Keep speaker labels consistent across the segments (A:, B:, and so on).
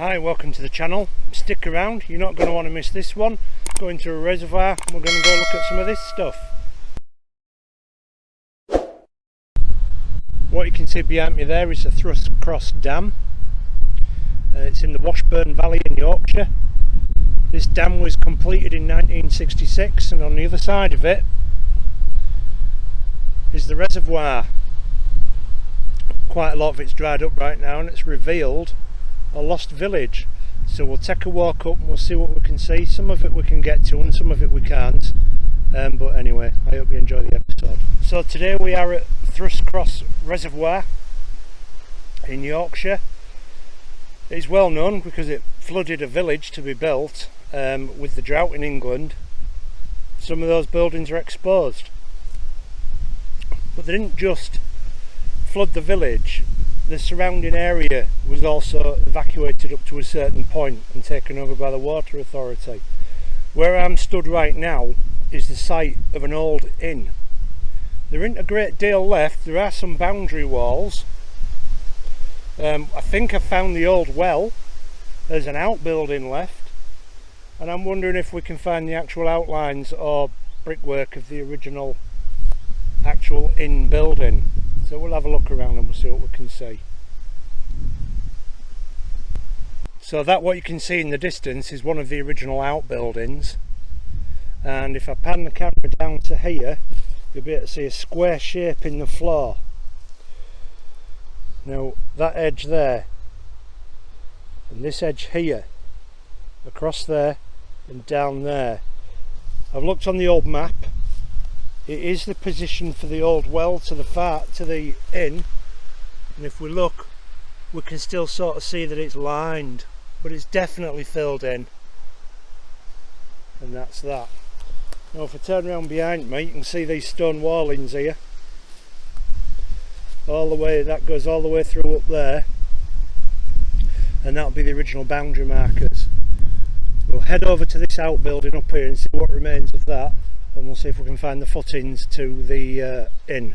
A: Hi, welcome to the channel. Stick around, you're not going to want to miss this one. Going to a reservoir and we're going to go look at some of this stuff. What you can see behind me there is the Thruscross Dam. It's in the Washburn Valley in Yorkshire. This dam was completed in 1966 and on the other side of it is the reservoir. Quite a lot of it's dried up right now and it's revealed a lost village, so we'll take a walk up and we'll see what we can see. Some of it we can get to and some of it we can't, but anyway, I hope you enjoy the episode. So today we are at Thruscross Reservoir in Yorkshire. It's well known because it flooded a village to be built with the drought in England. Some of those buildings are exposed, but they didn't just flood the village. The surrounding area was also evacuated up to a certain point and taken over by the water authority. Where I'm stood right now is the site of an old inn. There isn't a great deal left. There are some boundary walls. I think I found the old well. There's an outbuilding left, and I'm wondering if we can find the actual outlines or brickwork of the original actual inn building. So we'll have a look around and we'll see what we can see. So that what you can see in the distance is one of the original outbuildings, and if I pan the camera down to here you'll be able to see a square shape in the floor. Now that edge there and this edge here, across there and down there, I've looked on the old map. It is the position for the old well to the inn, and if we look we can still sort of see that it's lined, but it's definitely filled in, and that's that. Now if I turn around behind me you can see these stone wallings here, all the way, that goes all the way through up there, and that'll be the original boundary markers. We'll head over to this outbuilding up here and see what remains of that, and we'll see if we can find the footings to the inn.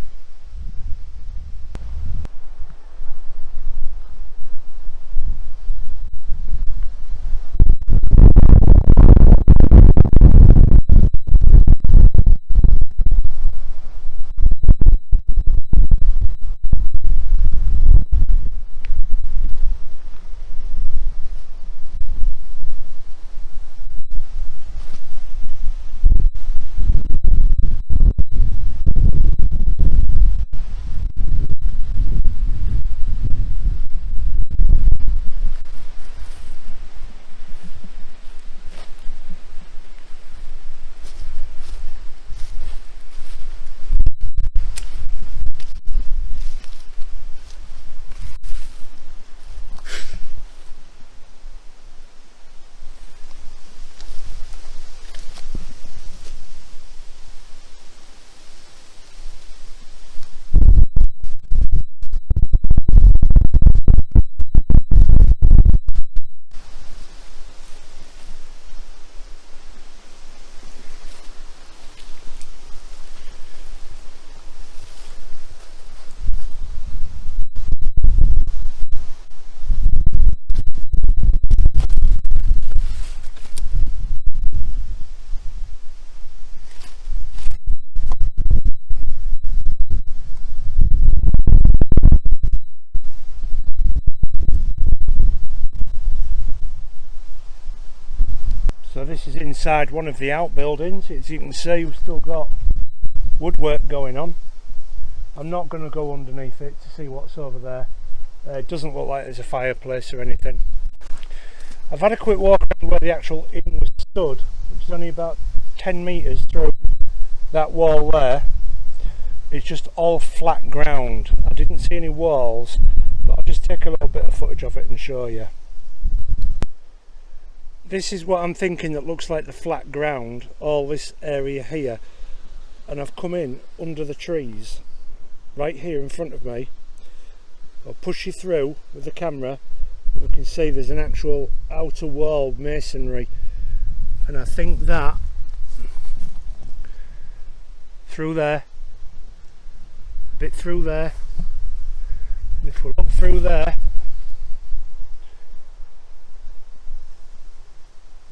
A: So this is inside one of the outbuildings. As you can see, we've still got woodwork going on. I'm not going to go underneath it to see what's over there. It doesn't look like there's a fireplace or anything. I've had a quick walk around where the actual inn was stood, which is only about 10 metres through that wall there. It's just all flat ground. I didn't see any walls, but I'll just take a little bit of footage of it and show you. This is what I'm thinking that looks like the flat ground, all this area here, and I've come in under the trees right here in front of me. I'll push you through with the camera. We can see there's an actual outer wall masonry, and I think that through there, a bit through there, and if we look through there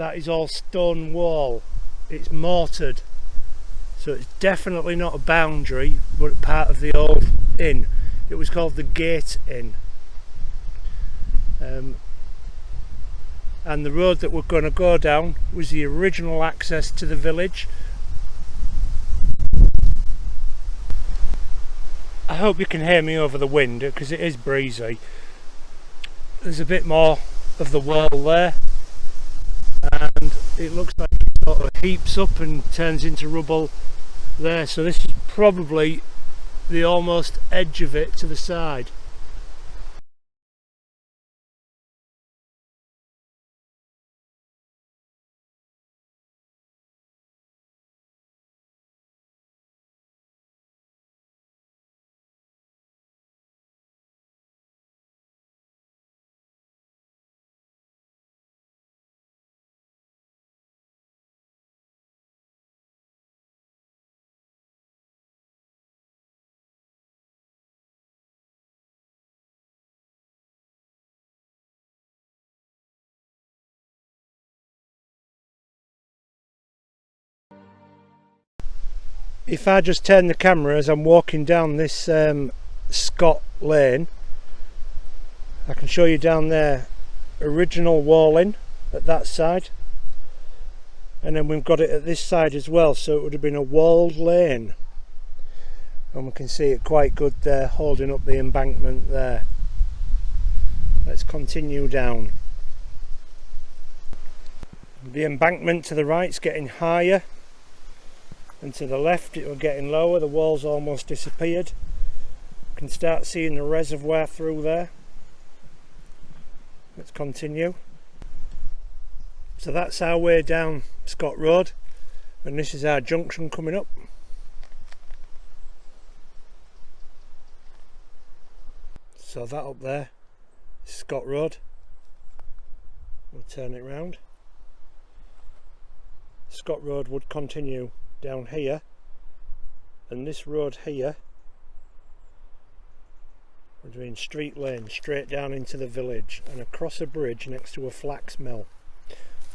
A: that is all stone wall. It's mortared, so it's definitely not a boundary, but part of the old inn. It was called the Gate Inn. And the road that we're going to go down was the original access to the village. I hope you can hear me over the wind, because it is breezy. There's a bit more of the wall there, and it looks like it sort of heaps up and turns into rubble there, so this is probably the almost edge of it to the side. If I just turn the camera as I'm walking down this Scott Lane, I can show you down there original walling at that side, and then we've got it at this side as well, so it would have been a walled lane, and we can see it quite good there holding up the embankment there. Let's continue down. The embankment to the right's getting higher, and to the left it was getting lower. The walls almost disappeared. You can start seeing the reservoir through there. Let's continue. So that's our way down Scott Road, and this is our junction coming up. So that up there is Scott Road. We'll turn it round. Scott Road would continue down here, and this road here we're doing Street Lane straight down into the village and across a bridge next to a flax mill.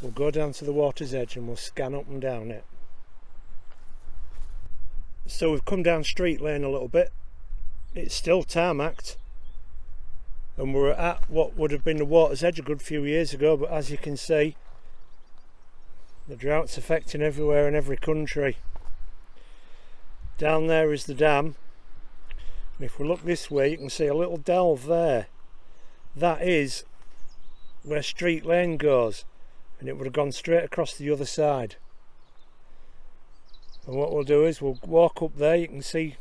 A: We'll go down to the water's edge and we'll scan up and down it. So we've come down Street Lane a little bit. It's still tarmacked, and we're at what would have been the water's edge a good few years ago, but as you can see, the drought's affecting everywhere in every country. Down there is the dam, and if we look this way you can see a little delve there. That is where Street Lane goes, and it would have gone straight across the other side. And what we'll do is we'll walk up there. You can see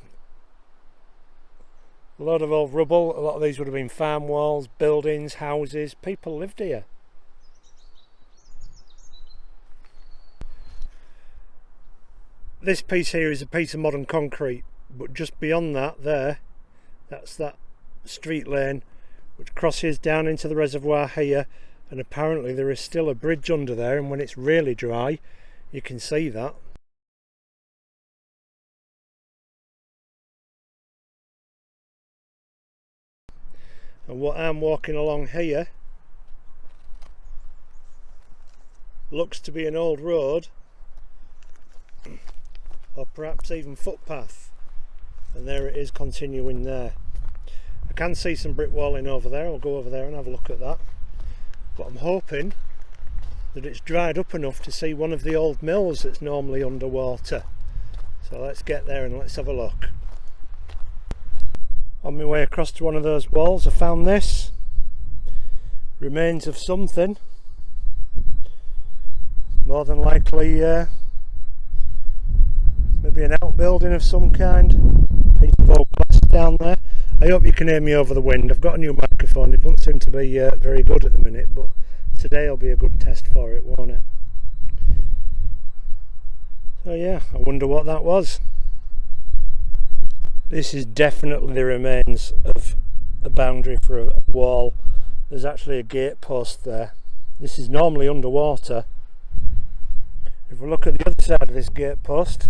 A: a lot of old rubble. A lot of these would have been farm walls, buildings, houses. People lived here. This piece here is a piece of modern concrete, but just beyond that there, that's that Street Lane which crosses down into the reservoir here, and apparently there is still a bridge under there, and when it's really dry you can see that. And what I'm walking along here looks to be an old road, or perhaps even footpath, and there it is continuing there. I can see some brick walling over there. I'll go over there and have a look at that, but I'm hoping that it's dried up enough to see one of the old mills that's normally underwater. So let's get there and let's have a look. On my way across to one of those walls I found this, remains of something, more than likely maybe an outbuilding of some kind. Piece of old glass down there. I hope you can hear me over the wind. I've got a new microphone. It doesn't seem to be very good at the minute, but today will be a good test for it, won't it? So yeah, I wonder what that was. This is definitely the remains of a boundary for a wall. There's actually a gate post there. This is normally underwater. If we look at the other side of this gate post,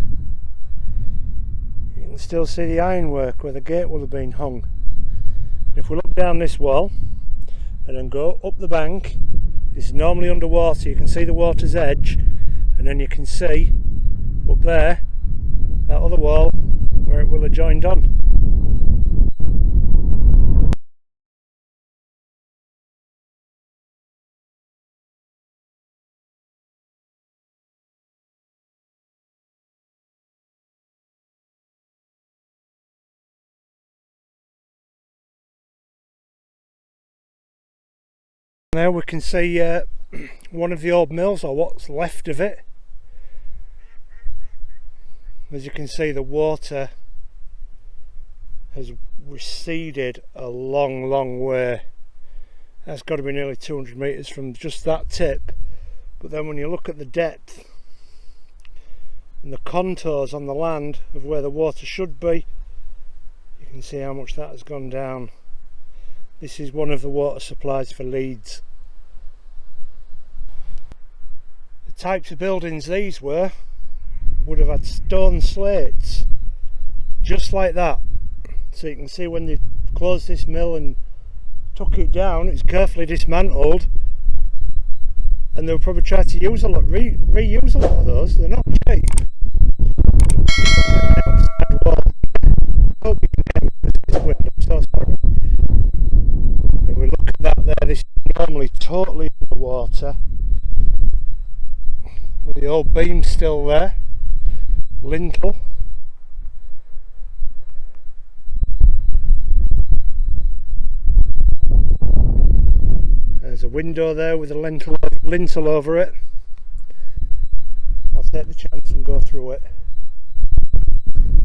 A: you can still see the ironwork where the gate would have been hung. If we look down this wall and then go up the bank, This is normally underwater. You can see the water's edge, and then you can see up there that other wall where it will have joined on. Now we can see one of the old mills, or what's left of it. As you can see, the water has receded a long way. That's got to be nearly 200 metres from just that tip. But then when you look at the depth and the contours on the land of where the water should be, you can see how much that has gone down. This is one of the water supplies for Leeds. The types of buildings these would have had stone slates just like that. So you can see when they closed this mill and took it down, it's carefully dismantled, and they'll probably try to use reuse a lot of those. They're not cheap. I hope you can get this wind. I'm so sorry. If we look at that there, this is normally totally underwater. The old beam's still there. Lintel. There's a window there with a lintel over it. I'll take the chance and go through it.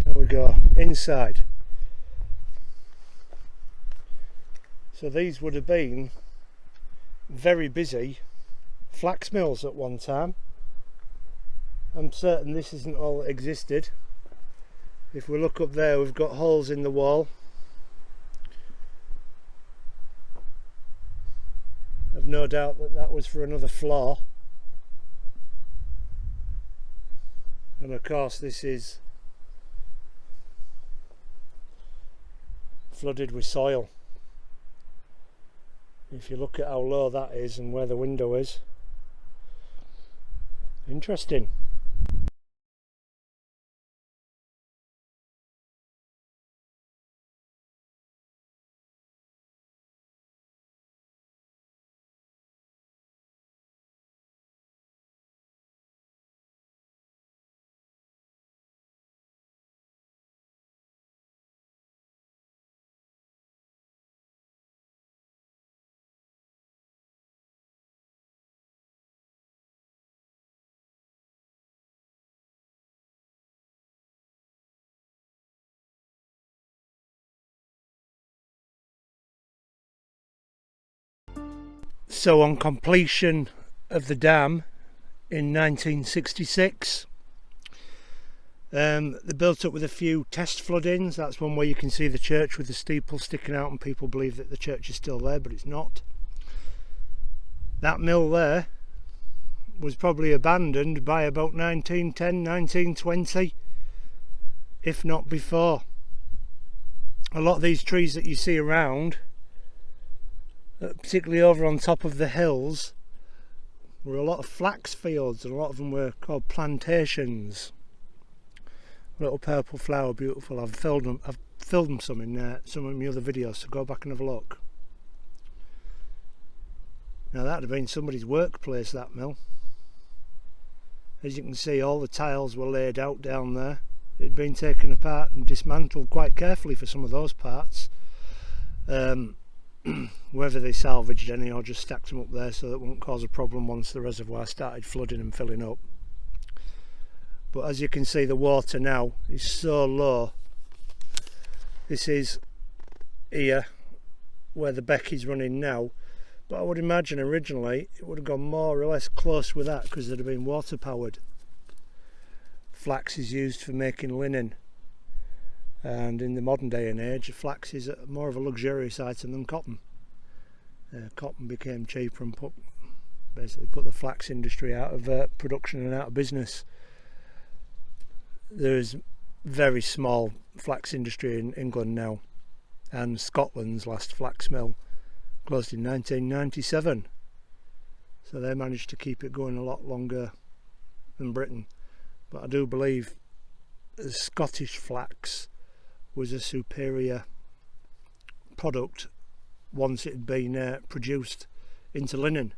A: There we go, inside. So these would have been very busy flax mills at one time. I'm certain this isn't all that existed. If we look up there, we've got holes in the wall. I've no doubt that that was for another floor. And of course this is flooded with soil. If you look at how low that is and where the window is. Interesting. So on completion of the dam in 1966, they built up with a few test floodings. That's one where you can see the church with the steeple sticking out and people believe that the church is still there, but it's not. That mill there was probably abandoned by about 1910, 1920, if not before. A lot of these trees that you see around, particularly over on top of the hills, were a lot of flax fields, and a lot of them were called plantations. Little purple flower, beautiful. I've filmed them some in some of my other videos, so go back and have a look. Now that would have been somebody's workplace, that mill. As you can see, all the tiles were laid out down there. It had been taken apart and dismantled quite carefully for some of those parts. Whether they salvaged any or just stacked them up there so that it wouldn't cause a problem once the reservoir started flooding and filling up. But as you can see, the water now is so low. This is here where the beck is running now, but I would imagine originally it would have gone more or less close with that because they'd have been water powered. Flax is used for making linen, and in the modern day and age flax is more of a luxurious item than cotton. Cotton became cheaper and basically put the flax industry out of production and out of business. There's very small flax industry in England now, and Scotland's last flax mill closed in 1997. so they managed to keep it going a lot longer than Britain. But I do believe the Scottish flax was a superior product once it had been produced into linen.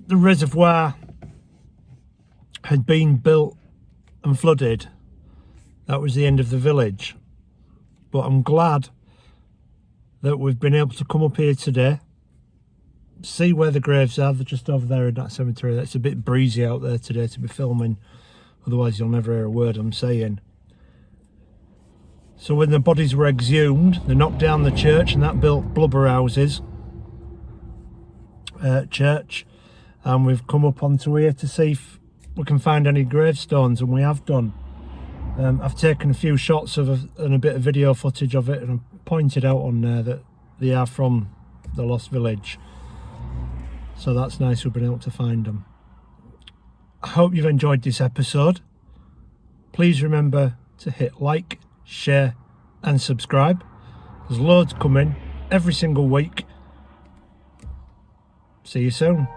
A: The reservoir had been built and flooded, that was the end of the village. But I'm glad that we've been able to come up here today, see where the graves are. They're just over there in that cemetery. It's a bit breezy out there today to be filming, otherwise you'll never hear a word I'm saying. So when the bodies were exhumed, they knocked down the church, and that built blubber houses church, and we've come up onto here to see if we can find any gravestones, and we have done. I've taken a few shots of and a bit of video footage of it, and I've pointed out on there that they are from the lost village. So that's nice we've been able to find them. I hope you've enjoyed this episode. Please remember to hit like, share and subscribe. There's loads coming every single week. See you soon.